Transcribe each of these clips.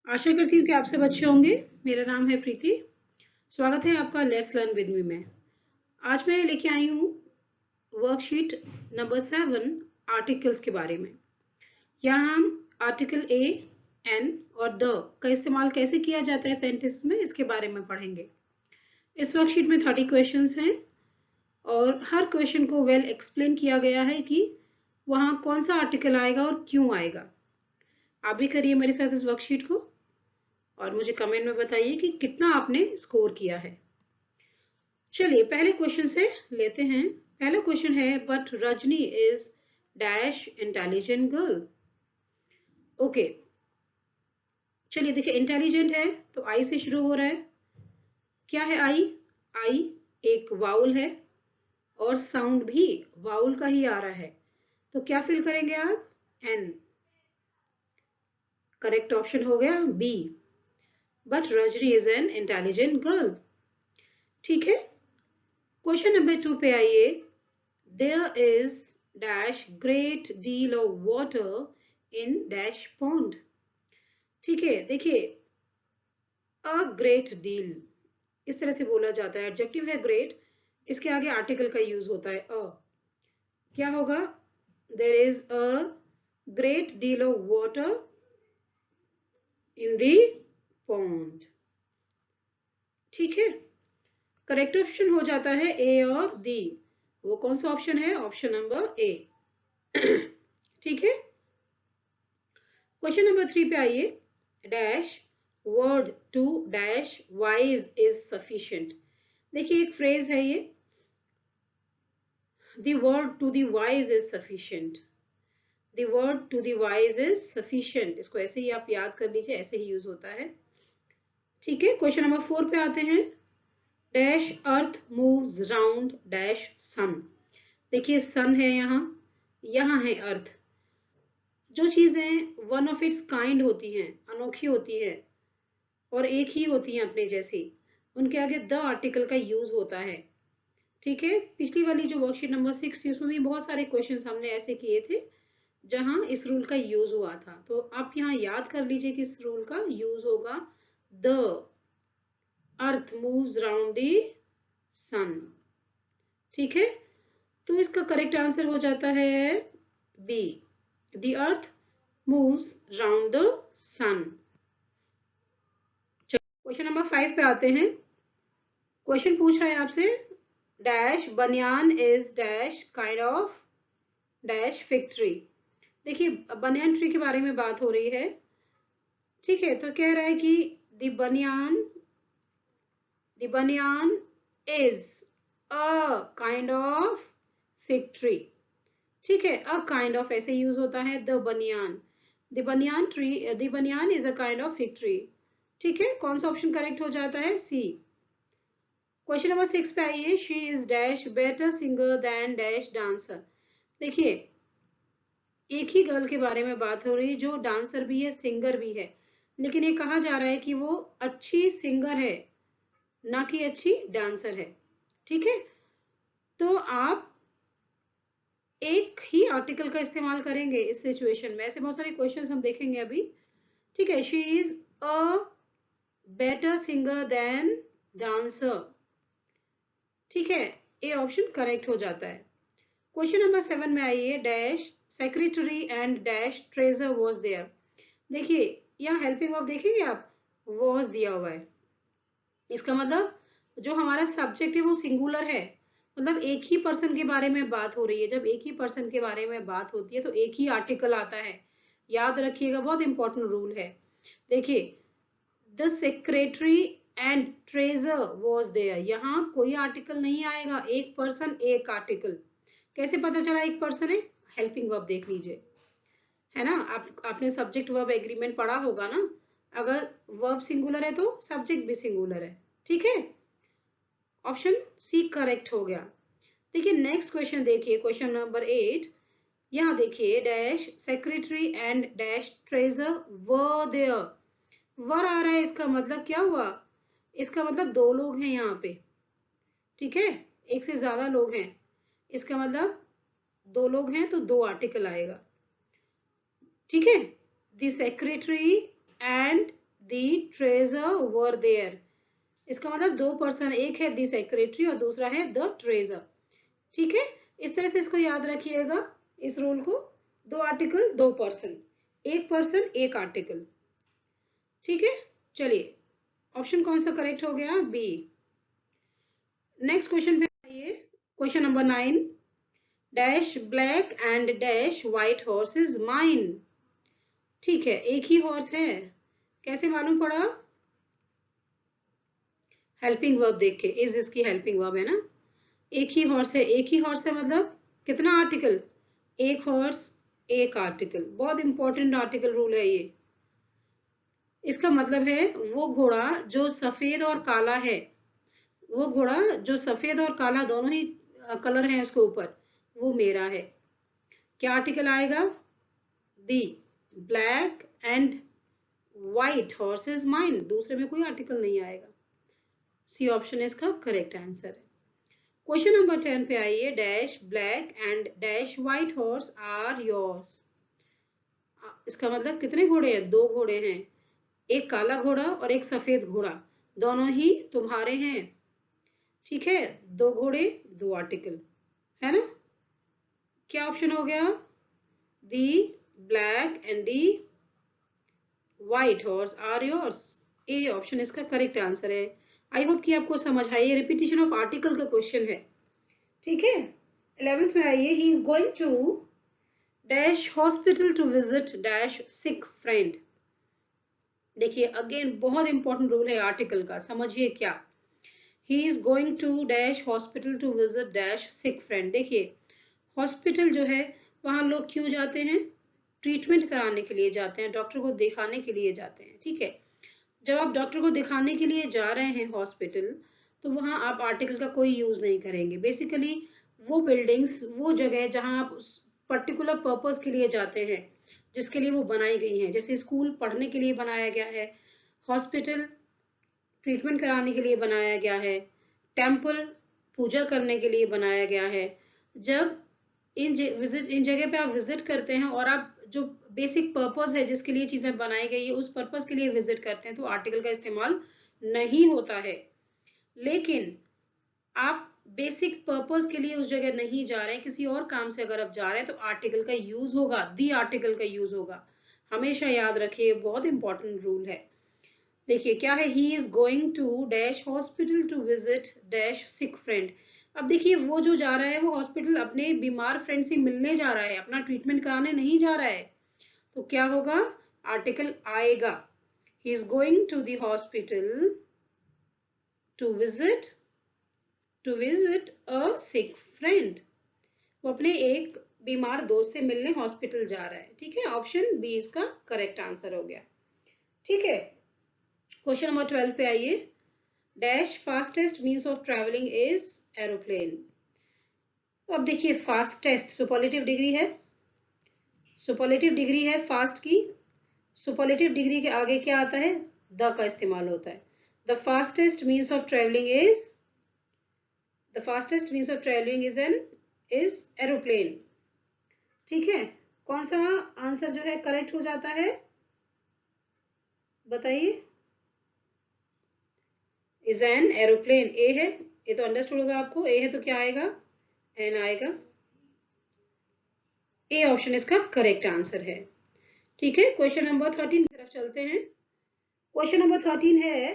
आशा करती हूँ कि आप सब अच्छे होंगे। मेरा नाम है प्रीति। स्वागत है आपका लेट्स लर्न विद मी में। आज मैं लेके आई हूँ वर्कशीट नंबर 7 आर्टिकल्स के बारे में। यहाँ हम आर्टिकल ए, एन और द का इस्तेमाल कैसे किया जाता है सेंटेंस में, इसके बारे में पढ़ेंगे। इस वर्कशीट में 30 क्वेश्चंस हैं और हर क्वेश्चन को वेल एक्सप्लेन किया गया है कि वहाँ कौन सा आर्टिकल आएगा और क्यों आएगा। आप भी करिए मेरे साथ इस वर्कशीट को और मुझे कमेंट में बताइए कि कितना आपने स्कोर किया है। चलिए पहले क्वेश्चन से लेते हैं। पहला क्वेश्चन है but Rajni is dash intelligent girl. Okay, चलिए देखिए इंटेलिजेंट है तो आई से शुरू हो रहा है। क्या है आई? आई एक वाउल है और साउंड भी वाउल का ही आ रहा है, तो क्या फिल करेंगे आप? एन। करेक्ट ऑप्शन हो गया B, but Rajni is an intelligent girl. ठीक है, क्वेश्चन नंबर 2 पे आइए। There is dash great deal of water in dash pond। ठीक है, देखिए a great deal इस तरह से बोला जाता है। एडजेक्टिव है ग्रेट, इसके आगे आर्टिकल का यूज होता है अ। क्या होगा? There is a great deal of water in the pond। ठीक है, करेक्ट ऑप्शन हो जाता है ए और डी। वो कौन सा ऑप्शन है? Option number A. ठीक है, क्वेश्चन नंबर 3 पे आइए। Dash word to dash wise is sufficient. देखिए एक फ्रेज है ये, the word to the wise is sufficient. The word to the wise is sufficient, इसको ऐसे ही आप याद कर लीजिए, ऐसे ही यूज होता है। ठीक है, क्वेश्चन नंबर 4 पे आते हैं। Dash earth moves round dash sun. देखिए सन है यहाँ है अर्थ। जो चीजें वन ऑफ इट्स काइंड होती हैं, अनोखी होती है और एक ही होती हैं अपने जैसी, उनके आगे द आर्टिकल का यूज होता है। ठीक है, पिछली वाली जो वर्कशीट नंबर 6 थी उसमें भी बहुत सारे क्वेश्चंस हमने ऐसे किए थे जहां इस रूल का यूज हुआ था। तो आप यहाँ याद कर लीजिए कि इस रूल का यूज होगा the earth moves round the sun. ठीक है, तो इसका करेक्ट आंसर हो जाता है B, the earth moves round the sun. Question number 5 पे आते हैं। क्वेश्चन पूछ रहा है आपसे डैश बनियान is dash kind of dash fig tree. देखिए बनियान ट्री के बारे में बात हो रही है। ठीक है, तो कह रहा है कि द बनियान is a kind of fig tree. ठीक है, अ काइंड ऑफ ऐसे यूज होता है द बनियान। द बनियान is a kind of fig tree. ठीक है, कौन सा ऑप्शन करेक्ट हो जाता है? सी। क्वेश्चन नंबर 6 पे आइए। She is dash better singer than dash dancer. देखिए एक ही गर्ल के बारे में बात हो रही है जो डांसर भी है सिंगर भी है, लेकिन ये कहा जा रहा है कि वो अच्छी सिंगर है ना कि अच्छी डांसर है। ठीक है, तो आप एक ही आर्टिकल का इस्तेमाल करेंगे इस सिचुएशन में। ऐसे बहुत सारे क्वेश्चंस हम देखेंगे अभी। ठीक है, she is a better singer than dancer. ठीक है, ए ऑप्शन करेक्ट हो जाता है। क्वेश्चन नंबर 7 में आइए। Dash secretary and dash treasurer was there. देखिए यहाँ हेल्पिंग वर्ब देखेंगे आप, वॉज दिया हुआ है। इसका मतलब जो हमारा सब्जेक्ट है वो सिंगुलर है, मतलब एक ही पर्सन के बारे में बात हो रही है। जब एक ही पर्सन के बारे में बात होती है तो एक ही आर्टिकल आता है। याद रखिएगा, बहुत इंपॉर्टेंट रूल है। देखिए the secretary and treasurer was there, यहाँ कोई आर्टिकल नहीं आएगा, एक पर्सन एक आर्टिकल। कैसे पता चला एक पर्सन है? हेल्पिंग वर्ब देख लीजिए, है ना। आपने सब्जेक्ट वर्ब एग्रीमेंट पढ़ा होगा ना। अगर वर्ब सिंगुलर है तो सब्जेक्ट भी सिंगुलर है। ठीक है, ऑप्शन सी करेक्ट हो गया। देखिए नेक्स्ट क्वेश्चन देखिए, क्वेश्चन नंबर 8। यहाँ देखिए dash secretary and dash treasure were there. वर आ रहा है, इसका मतलब क्या हुआ? इसका मतलब दो लोग हैं यहाँ पे। ठीक है, एक से ज्यादा लोग हैं, इसका मतलब दो लोग हैं तो दो आर्टिकल आएगा। ठीक है, the secretary and the treasurer were there. इसका मतलब दो पर्सन, एक है द सेक्रेटरी और दूसरा है द ट्रेजर। ठीक है, इस तरह से इसको याद रखिएगा, इस रूल को। दो आर्टिकल दो पर्सन एक आर्टिकल। ठीक है, चलिए ऑप्शन कौन सा करेक्ट हो गया? बी। नेक्स्ट क्वेश्चन पे आइए, question number 9। Dash black and dash white horse is mine. ठीक है, एक ही हॉर्स है, कैसे मालूम पड़ा? हेल्पिंग वर्ब देख के, इज इसकी हेल्पिंग वर्ब है ना। एक ही हॉर्स है, एक ही हॉर्स है मतलब कितना आर्टिकल? एक हॉर्स एक आर्टिकल। बहुत इंपॉर्टेंट आर्टिकल रूल है ये। इसका मतलब है वो घोड़ा जो सफेद और काला है, वो घोड़ा जो सफेद और काला दोनों ही कलर है उसके ऊपर, वो मेरा है। क्या आर्टिकल आएगा? The black and white horse is mine. दूसरे में कोई आर्टिकल नहीं आएगा। सी ऑप्शन इसका करेक्ट आंसर है। क्वेश्चन नंबर 10 पे आइए। Dash black and dash white horse are yours. इसका मतलब कितने घोड़े हैं? दो घोड़े हैं, एक काला घोड़ा और एक सफेद घोड़ा, दोनों ही तुम्हारे हैं। ठीक है, दो घोड़े दो आर्टिकल, है ना। क्या ऑप्शन हो गया? The black and the white horse are yours. A option इसका करेक्ट आंसर है। आई होप कि आपको समझ आई। रिपीटिशन ऑफ आर्टिकल का क्वेश्चन है। ठीक है, 11th में आइए। He is going to dash hospital to visit dash sick friend. देखिए अगेन बहुत इंपॉर्टेंट रूल है आर्टिकल का, समझिए क्या। He is going to dash hospital to visit dash sick friend. देखिए हॉस्पिटल जो है वहां लोग क्यों जाते हैं? ट्रीटमेंट कराने के लिए जाते हैं, डॉक्टर को दिखाने के लिए जाते हैं। ठीक है, जब आप डॉक्टर को दिखाने के लिए जा रहे हैं हॉस्पिटल, तो वहां आप आर्टिकल का कोई यूज नहीं करेंगे। बेसिकली वो बिल्डिंग्स, वो जगह जहां आप उस पर्टिकुलर पर्पस के लिए जाते हैं, जिसके लिए वो बनाई गई हैं, जैसे स्कूल पढ़ने के लिए बनाया गया है, हॉस्पिटल ट्रीटमेंट कराने के लिए बनाया गया है, टेम्पल पूजा करने के लिए बनाया गया है। जब इन जगह पे आप विजिट करते हैं और आप जो बेसिक पर्पस है जिसके लिए चीजें बनाई गई है उस पर्पस के लिए विजिट करते हैं, तो आर्टिकल का इस्तेमाल नहीं होता है। लेकिन आप बेसिक पर्पस के लिए उस जगह नहीं जा रहे हैं, किसी और काम से अगर आप जा रहे हैं, तो आर्टिकल का यूज होगा, दी आर्टिकल का यूज होगा। हमेशा याद रखिए, बहुत इंपॉर्टेंट रूल है। देखिए क्या है, he is going to dash hospital to visit dash sick friend. अब देखिए वो जो जा रहा है वो हॉस्पिटल अपने बीमार फ्रेंड से मिलने जा रहा है, अपना ट्रीटमेंट कराने नहीं जा रहा है। तो क्या होगा? आर्टिकल आएगा। He is going to the hospital to visit a sick friend. वो अपने एक बीमार दोस्त से मिलने हॉस्पिटल जा रहा है। ठीक है, ऑप्शन बी इसका करेक्ट आंसर हो गया। ठीक है, क्वेश्चन नंबर 12 पे आइए। Dash fastest means of travelling is aeroplane. तो अब देखिए फास्टेस्ट सुपरलेटिव डिग्री है, सुपरलेटिव डिग्री है फास्ट की। सुपरलेटिव डिग्री के आगे क्या आता है? द का इस्तेमाल होता है। The fastest means of travelling is, the fastest means of travelling is aeroplane. ठीक है, कौन सा आंसर जो है करेक्ट हो जाता है? बताइए। इज एन एरोप्लेन, ए है। ये तो अंडरस्टूड होगा आपको, ए है तो क्या आएगा? एन आएगा। ए ऑप्शन इसका करेक्ट आंसर है। ठीक है, क्वेश्चन नंबर 13 की तरफ चलते हैं। क्वेश्चन नंबर 13 है।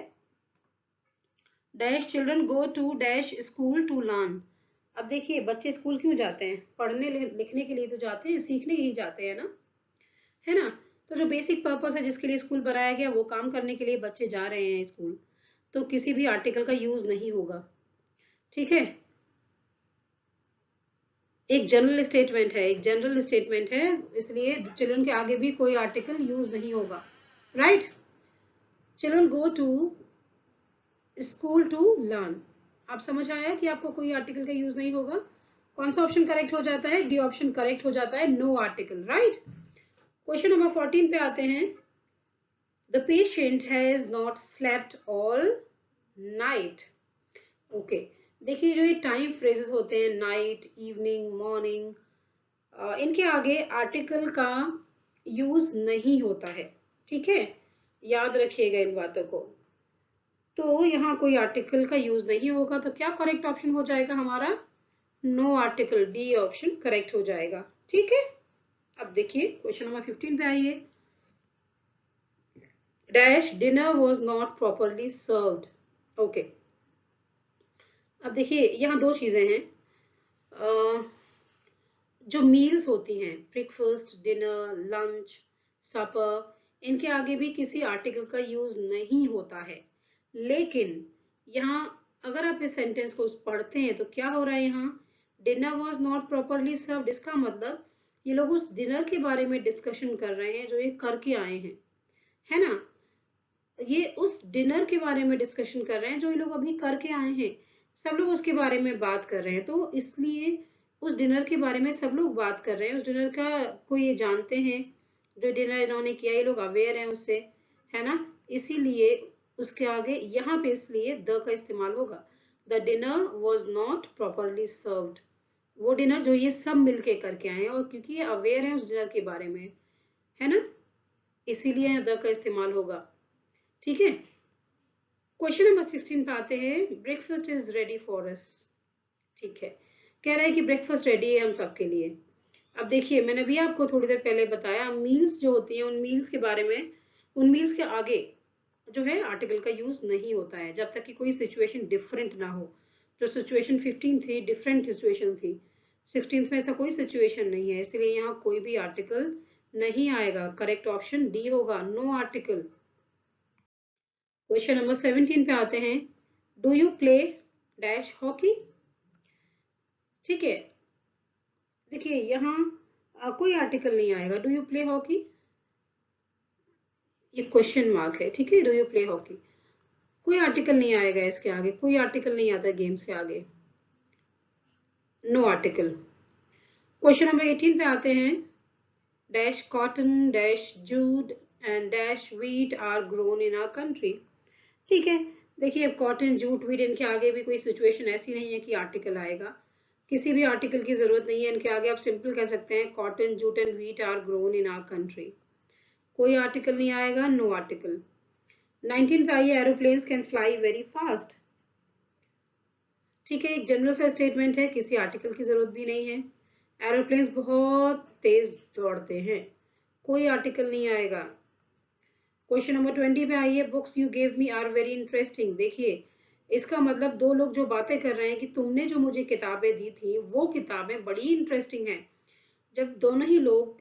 Dash children go to dash school to learn. अब देखिए बच्चे स्कूल क्यों जाते हैं? पढ़ने लिखने के लिए तो जाते हैं, सीखने ही जाते हैं ना, है ना। तो जो बेसिक पर्पस है जिसके लिए स्कूल बनाया गया, वो काम करने के लिए बच्चे जा रहे हैं स्कूल, तो किसी भी आर्टिकल का यूज नहीं होगा। ठीक है, एक जनरल स्टेटमेंट है, एक जनरल स्टेटमेंट है, इसलिए चिल्ड्रन के आगे भी कोई आर्टिकल यूज नहीं होगा। Right, children go to school to learn. आप समझ आया कि आपको कोई आर्टिकल का यूज नहीं होगा। कौन सा ऑप्शन करेक्ट हो जाता है? डी ऑप्शन करेक्ट हो जाता है, no article. Right, question number 14 पे आते हैं। The patient has not slept all night. Okay, देखिए जो ये टाइम फ्रेजेस होते हैं, नाइट, इवनिंग, मॉर्निंग, इनके आगे आर्टिकल का यूज नहीं होता है। ठीक है, याद रखिएगा इन बातों को। तो यहाँ कोई आर्टिकल का यूज नहीं होगा, तो क्या करेक्ट ऑप्शन हो जाएगा हमारा? No article, D option correct हो जाएगा। ठीक है, अब देखिए क्वेश्चन नंबर 15 पे आइए। Dash dinner was not properly served. Okay, अब देखिए यहाँ दो चीजें हैं। जो मील्स होती हैं, ब्रेकफास्ट, डिनर, लंच, सपर, इनके आगे भी किसी आर्टिकल का यूज नहीं होता है। लेकिन यहाँ अगर आप इस सेंटेंस को पढ़ते हैं तो क्या हो रहा है यहाँ? Dinner was not properly served, इसका मतलब ये लोग उस डिनर के बारे में डिस्कशन कर रहे हैं जो ये करके आए हैं, है ना? ये उस डिनर के बारे में डिस्कशन कर रहे हैं जो ये लोग अभी करके आए हैं। सब लोग उसके बारे में बात कर रहे हैं, तो इसलिए उस डिनर के बारे में सब लोग बात कर रहे हैं। उस डिनर का को ये जानते हैं, जो डिनर इन्होंने किया ये लोग अवेयर हैं उससे, है ना? इसीलिए उसके आगे यहाँ पे इसलिए द का इस्तेमाल होगा। The dinner was not properly served, वो डिनर जो ये सब मिलके करके आए हैं, और क्योंकि ये अवेयर है उस डिनर के बारे में, है ना, इसीलिए द का इस्तेमाल होगा। ठीक है, क्वेश्चन नंबर 16 पे आते हैं। Breakfast is ready for us. ठीक है, कह रहा है कि ब्रेकफास्ट रेडी है हम सबके लिए। अब देखिए, मैंने भी आपको थोड़ी देर पहले बताया, मील्स जो होती हैं उन मील्स के बारे में, उन मील्स के आगे जो है आर्टिकल का यूज नहीं होता है जब तक कि कोई सिचुएशन डिफरेंट ना हो। जो सिचुएशन 15 थी डिफरेंट सिचुएशन थी, 16 में ऐसा कोई सिचुएशन नहीं है, इसलिए यहाँ कोई भी आर्टिकल नहीं आएगा। करेक्ट ऑप्शन डी होगा, नो आर्टिकल। क्वेश्चन नंबर 17 पे आते हैं। Do you play dash hockey. ठीक है, देखिए यहाँ कोई आर्टिकल नहीं आएगा। डू यू प्ले हॉकी, ये क्वेश्चन मार्क है। ठीक है, डू यू प्ले हॉकी, कोई आर्टिकल नहीं आएगा इसके आगे, कोई आर्टिकल नहीं आता गेम्स के आगे, नो आर्टिकल। क्वेश्चन नंबर 18 पे आते हैं। Dash cotton dash jute and dash wheat are grown in our country. ठीक है, देखिए अब कॉटन जूट व्हीट, इनके आगे भी कोई सिचुएशन ऐसी नहीं है कि आर्टिकल आएगा, किसी भी आर्टिकल की जरूरत नहीं है इनके आगे। आप सिंपल कह सकते हैं cotton jute and wheat are grown in our country, कोई आर्टिकल नहीं आएगा, नो आर्टिकल। 19 पे आइए। Aeroplanes can fly very fast. ठीक है, एक जनरल सा स्टेटमेंट है, किसी आर्टिकल की जरूरत भी नहीं है। एरोप्लेन्स बहुत तेज दौड़ते हैं, कोई आर्टिकल नहीं आएगा। क्वेश्चन नंबर 20 पे आइए। Books you gave me are very interesting. देखिए, इसका मतलब दो लोग जो बातें कर रहे हैं कि तुमने जो मुझे किताबें दी थी वो किताबें बड़ी इंटरेस्टिंग हैं। जब दोनों ही लोग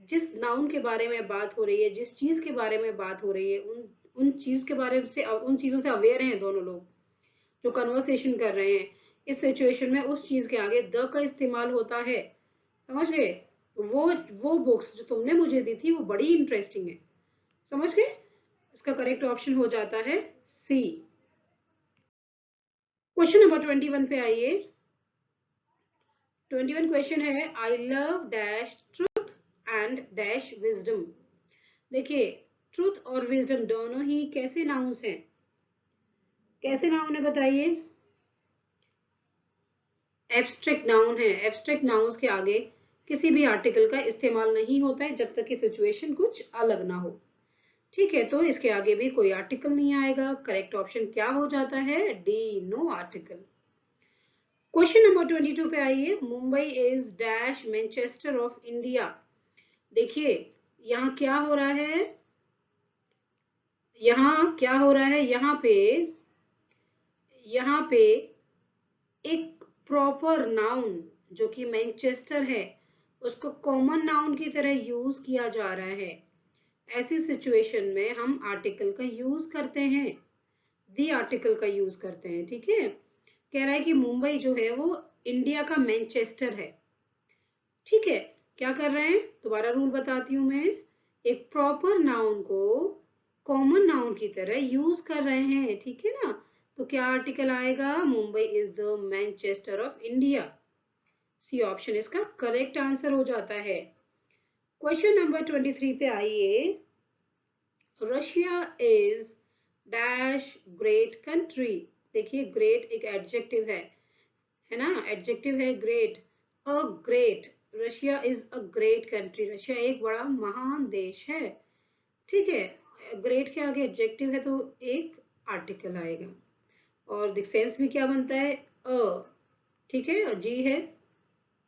जिस नाउन के बारे में बात हो रही है, जिस चीज के बारे में बात हो रही है, उन चीज के बारे से, उन चीजों से अवेयर हैं दोनों लोग जो कन्वर्सेशन कर रहे हैं, इस सिचुएशन में उस चीज के आगे द का इस्तेमाल होता है। समझ गए? वो बुक्स जो तुमने मुझे दी थी वो बड़ी इंटरेस्टिंग है। समझ गए? इसका करेक्ट ऑप्शन हो जाता है सी। क्वेश्चन नंबर 21 पे आइए। 21 क्वेश्चन है। I love dash truth and dash wisdom. देखिए, ट्रूथ और विजडम दोनों ही कैसे नाउन्स हैं? कैसे नाउन है बताइए? एब्स्ट्रैक्ट नाउन है। एब्स्ट्रैक्ट नाउन्स के आगे किसी भी आर्टिकल का इस्तेमाल नहीं होता है जब तक कि सिचुएशन कुछ अलग ना हो। ठीक है, तो इसके आगे भी कोई आर्टिकल नहीं आएगा। करेक्ट ऑप्शन क्या हो जाता है? D, no article. Question number 22 पे आइए। Mumbai is dash Manchester of India. देखिए, यहाँ क्या हो रहा है? यहाँ क्या हो रहा है? यहाँ पे एक प्रॉपर नाउन जो कि मैनचेस्टर है उसको कॉमन नाउन की तरह यूज किया जा रहा है। ऐसी सिचुएशन में हम आर्टिकल का यूज करते हैं, दी आर्टिकल का यूज करते हैं। ठीक है, कह रहा है कि मुंबई जो है वो इंडिया का मैनचेस्टर है। ठीक है, क्या कर रहे हैं? दोबारा रूल बताती हूँ मैं। एक प्रॉपर नाउन को कॉमन नाउन की तरह यूज कर रहे हैं। ठीक है ना, तो क्या आर्टिकल आएगा? Mumbai is the Manchester of India. C option इसका करेक्ट आंसर हो जाता है। क्वेश्चन नंबर 23 पे आइए। Russia is dash great country. देखिए, ग्रेट एक एडजेक्टिव है ना, एडजेक्टिव है great. A great, Russia is a great country, Russia एक बड़ा महान देश है। ठीक है, ग्रेट के आगे एडजेक्टिव है तो एक आर्टिकल आएगा, और द सेंस भी क्या बनता है, अ, ठीक है, जी है,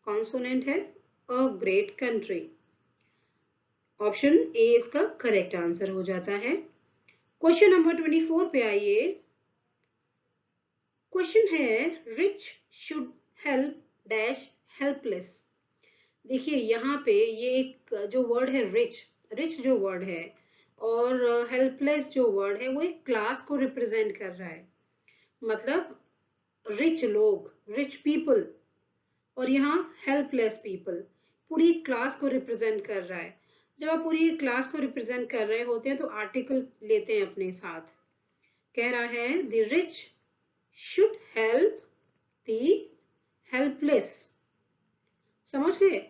कॉन्सोनेंट है, अ ग्रेट कंट्री। ऑप्शन ए इसका करेक्ट आंसर हो जाता है। क्वेश्चन नंबर 24 पे आइए। क्वेश्चन है rich should help dash helpless. देखिए यहाँ पे ये एक जो वर्ड है रिच, रिच जो वर्ड है और हेल्पलेस जो वर्ड है वो एक क्लास को रिप्रेजेंट कर रहा है। मतलब रिच लोग, रिच पीपल, और यहाँ हेल्पलेस पीपल, पूरी क्लास को रिप्रेजेंट कर रहा है। जब आप पूरी क्लास को रिप्रेजेंट कर रहे होते हैं तो आर्टिकल लेते हैं अपने साथ। कह रहा है the rich should help the helpless. समझ गए?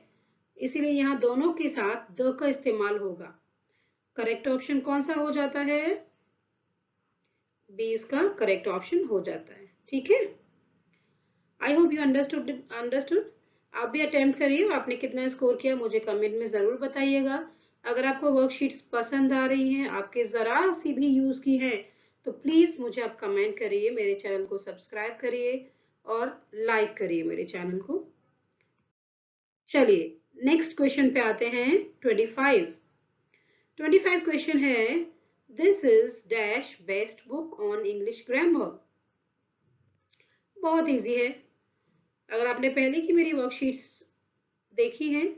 इसीलिए यहाँ दोनों के साथ द का इस्तेमाल होगा। करेक्ट ऑप्शन कौन सा हो जाता है? बी इसका करेक्ट ऑप्शन हो जाता है। ठीक है, आई होप यू अंडरस्टूड। आप भी अटेम्प्ट करिए, आपने कितना स्कोर किया मुझे कमेंट में जरूर बताइएगा। अगर आपको वर्कशीट्स पसंद आ रही हैं, आपके जरा सी भी यूज की है, तो प्लीज मुझे आप कमेंट करिए, मेरे चैनल को सब्सक्राइब करिए और लाइक करिए मेरे चैनल को। चलिए नेक्स्ट क्वेश्चन पे आते हैं। 25 क्वेश्चन है, this is dash best book on English grammar. बहुत इजी है, अगर आपने पहले की मेरी वर्कशीट्स देखी हैं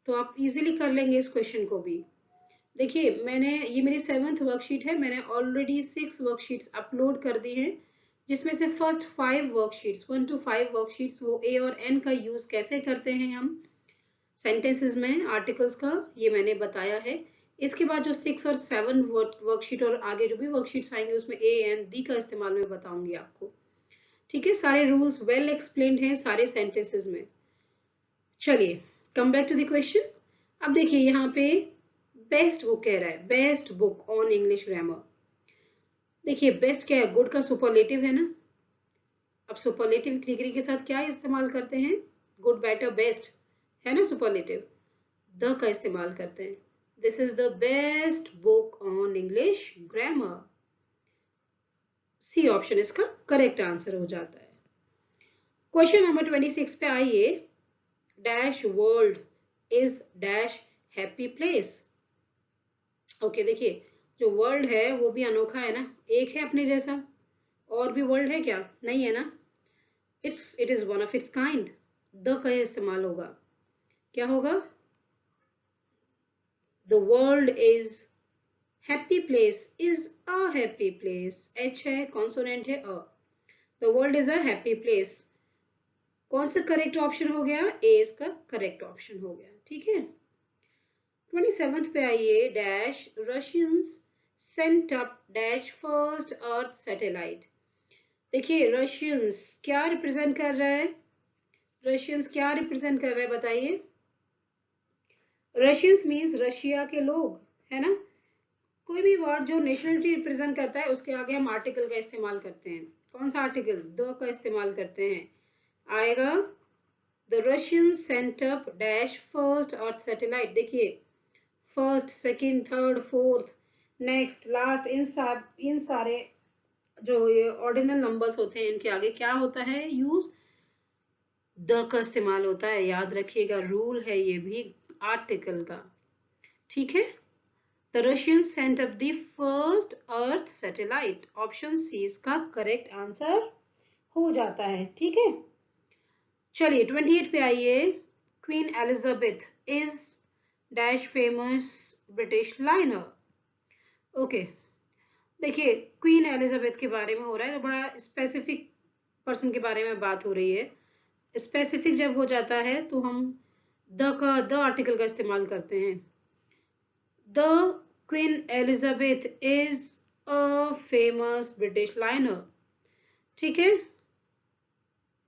तो आप इजीली कर लेंगे इस क्वेश्चन को भी। देखिए ये मेरी 7th वर्कशीट है, मैंने ऑलरेडी 6 वर्कशीट्स अपलोड कर दी हैं, जिसमें से फर्स्ट 5 वर्कशीट्स 1 to 5 वर्कशीट्स वो ए और एन का यूज कैसे करते हैं हम सेंटेंसेस में आर्टिकल्स का, ये मैंने बताया है। इसके बाद जो 6 और 7 वर्कशीट और आगे जो भी वर्कशीट्स आएंगे उसमें ए एन दी का इस्तेमाल मैं बताऊंगी आपको। ठीक है, सारे रूल्स वेल एक्सप्लेन्ड हैं सारे सेंटेंसेस में। चलिए come back to the question. अब देखिए यहाँ पे बेस्ट बुक कह रहा है, best book on English grammar. देखिए बेस्ट क्या है, गुड का सुपरलेटिव है ना। अब सुपरलेटिव डिग्री के साथ क्या इस्तेमाल करते हैं, गुड बेटर बेस्ट है ना, सुपरलेटिव द का इस्तेमाल करते हैं। This is the best book on English grammar. C option इसका करेक्ट आंसर हो जाता है। क्वेश्चन नंबर 26 पे आइए। Dash world is dash happy place. Okay देखिए जो वर्ल्ड है वो भी अनोखा है ना, एक है अपने जैसा, और भी वर्ल्ड है क्या, नहीं है ना। It is one of its kind, the का इस्तेमाल होगा। क्या होगा, the world is happy place, is a happy place, H है, कॉन्सोनेंट है a, the world is a happy place. कौन सा करेक्ट ऑप्शन हो गया, ए इसका करेक्ट ऑप्शन हो गया। ठीक है, 27th पे आइए। Dash Russians sent up dash first earth satellite. देखिए रशियंस क्या रिप्रेजेंट कर रहा है, रशियंस क्या रिप्रेजेंट कर रहा है बताइए। रशियंस मीन्स रशिया के लोग, है ना। कोई भी वर्ड जो नेशनलिटी रिप्रेजेंट करता है उसके आगे हम आर्टिकल का इस्तेमाल करते हैं। कौन सा आर्टिकल, द का इस्तेमाल करते हैं। आएगा the Russians sent up dash first earth satellite. देखिए first, second, third, fourth, next, last, इन सारे जो ये ऑर्डिनल नंबर्स होते हैं इनके आगे क्या होता है यूज, द का इस्तेमाल होता है। याद रखिएगा, रूल है ये भी आर्टिकल का। ठीक है, the Russian sent up the first earth satellite. Option C इसका करेक्ट आंसर हो जाता है। ठीक है, चलिए 28 पे आइए। Queen Elizabeth is dash famous British liner. Okay देखिए क्वीन एलिजाबेथ के बारे में हो रहा है तो बड़ा स्पेसिफिक पर्सन के बारे में बात हो रही है। स्पेसिफिक जब हो जाता है तो हम द आर्टिकल का इस्तेमाल करते हैं। The queen Elizabeth is a famous British liner. ठीक है,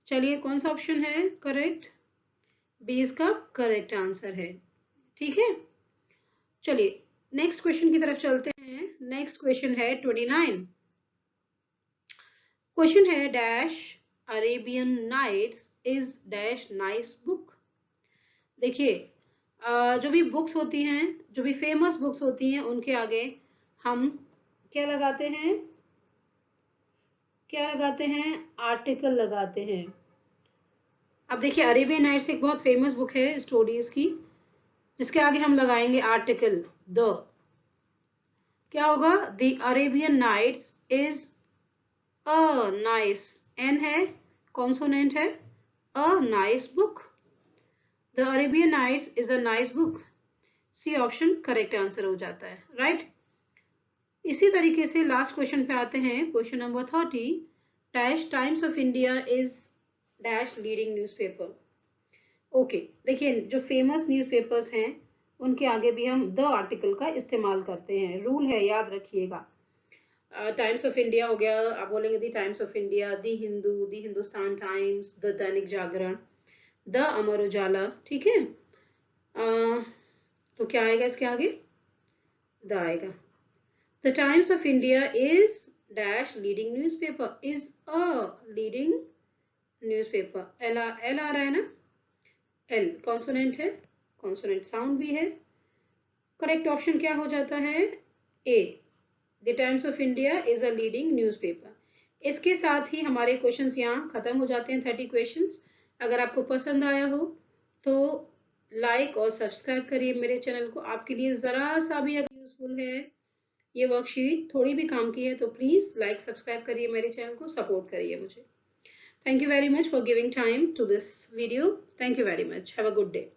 चलिए कौन सा ऑप्शन है करेक्ट, बी इसका करेक्ट आंसर है। ठीक है, चलिए नेक्स्ट क्वेश्चन की तरफ चलते हैं। नेक्स्ट क्वेश्चन है 29। क्वेश्चन है dash Arabian Nights is dash nice book. देखिए जो भी बुक्स होती हैं, जो भी फेमस बुक्स होती हैं उनके आगे हम क्या लगाते हैं, क्या लगाते हैं, आर्टिकल लगाते हैं। अब देखिए अरेबियन नाइट्स एक बहुत फेमस बुक है स्टोरीज की, जिसके आगे हम लगाएंगे आर्टिकल द। क्या होगा, the Arabian Nights is a nice, an है, कॉन्सोनेंट है, a nice book. The Arabian Nights is a nice book. C option correct answer हो जाता है, राइट। इसी तरीके से लास्ट क्वेश्चन पे आते हैं, question number 30। Dash times of India is dash leading newspaper. Okay, देखिए जो फेमस न्यूज़पेपर्स हैं उनके आगे भी हम द आर्टिकल का इस्तेमाल करते हैं, रूल है याद रखिएगा। टाइम्स ऑफ इंडिया हो गया, आप बोलेंगे the Times of India, the Hindu, the Hindustan Times, the Dainik Jagran, the Amar Ujala, ठीक है। तो क्या आएगा इसके आगे, द आएगा। The Times of India is dash leading newspaper, is a leading newspaper. L आ रहा है ना, एल कॉन्सोनेंट है, कॉन्सोनेंट साउंड भी है। करेक्ट ऑप्शन क्या हो जाता है, A, the Times of India is a leading newspaper. इसके साथ ही हमारे क्वेश्चंस यहाँ खत्म हो जाते हैं, 30 क्वेश्चंस। अगर आपको पसंद आया हो तो लाइक और सब्सक्राइब करिए मेरे चैनल को। आपके लिए जरा सा भी अगर यूजफुल है ये वर्कशीट, थोड़ी भी काम की है, तो प्लीज लाइक सब्सक्राइब करिए मेरे चैनल को, सपोर्ट करिए मुझे। Thank you very much for giving time to this video. Thank you very much. Have a good day.